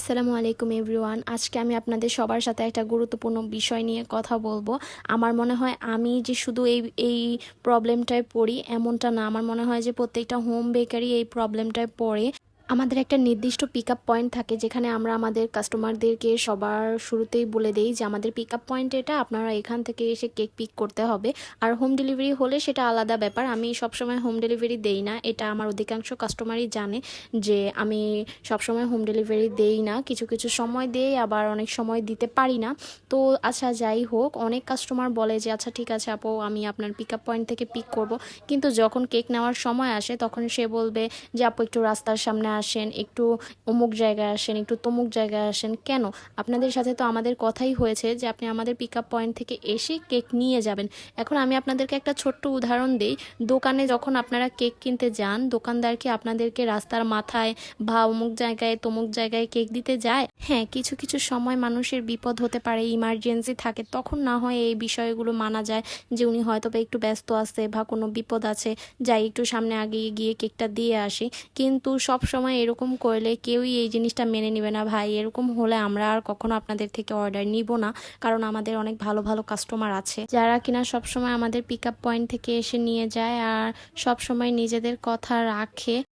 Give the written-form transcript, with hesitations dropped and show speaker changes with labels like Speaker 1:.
Speaker 1: আসসালামু আলাইকুম এভরিওয়ান। আজকে আমি আপনাদের সবার সাথে একটা গুরুত্বপূর্ণ বিষয় নিয়ে কথা বলবো। আমার মনে হয় আমি যে শুধু এই প্রবলেমটায় পড়ি এমনটা না। আমার মনে হয় যে প্রত্যেকটা হোম বেকারই এই প্রবলেমটায় পড়ে। আমাদের একটা নির্দিষ্ট পিকআপ পয়েন্ট থাকে যেখানে আমরা আমাদের কাস্টমারদেরকে সবার শুরুতেই বলে দেই যে আমাদের পিকআপ পয়েন্ট এটা, আপনারা এখান থেকে এসে কেক পিক করতে হবে। আর হোম ডেলিভারি হলে সেটা আলাদা ব্যাপার। আমি সবসময় হোম ডেলিভারি দেই না, এটা আমার অধিকাংশ কাস্টমারই জানে যে আমি সবসময় হোম ডেলিভারি দেই না। কিছু কিছু সময় দেই, আবার অনেক সময় দিতে পারি না। তো আচ্ছা যাই হোক, অনেক কাস্টমার বলে যে আচ্ছা ঠিক আছে আপু, আমি আপনার পিকআপ পয়েন্ট থেকে পিক করব। কিন্তু যখন কেক নেওয়ার সময় আসে তখন সে বলবে যে আপু একটু রাস্তার সামনে আসেন, একটু অমুক জায়গায় আসেন, একটু তমুক জায়গায় আসেন। কেন? আপনাদের সাথে তো আমাদের কথাই হয়েছে যে আপনি আমাদের পিকআপ পয়েন্ট থেকে এসে কেক নিয়ে যাবেন। এখন আমি আপনাদেরকে একটা ছোট্ট উদাহরণ দেই। দোকানে যখন আপনারা কেক কিনতে যান, দোকানদার কি আপনাদেরকে রাস্তার মাথায় বা অমুক জায়গায় তমুক জায়গায় কেক দিতে যায়? হ্যাঁ, কিছু কিছু সময় মানুষের বিপদ হতে পারে, ইমার্জেন্সি থাকে, তখন না হয় এই বিষয়গুলো মানা যায় যে উনি হয়তো বা একটু ব্যস্ত আছে বা কোনো বিপদ আছে, যাই একটু সামনে আগে গিয়ে কেকটা দিয়ে আসি। কিন্তু সব সময় এরকম করলে কেউই এই জিনিসটা মেনে নেবে না ভাই। এরকম হলে আমরা আর কখনো আপনাদের থেকে অর্ডার নিব না, কারণ আমাদের অনেক ভালো ভালো কাস্টমার আছে যারা কিনা সবসময় আমাদের পিকআপ পয়েন্ট থেকে এসে নিয়ে যায় আর সব সময় নিজেদের কথা রাখে।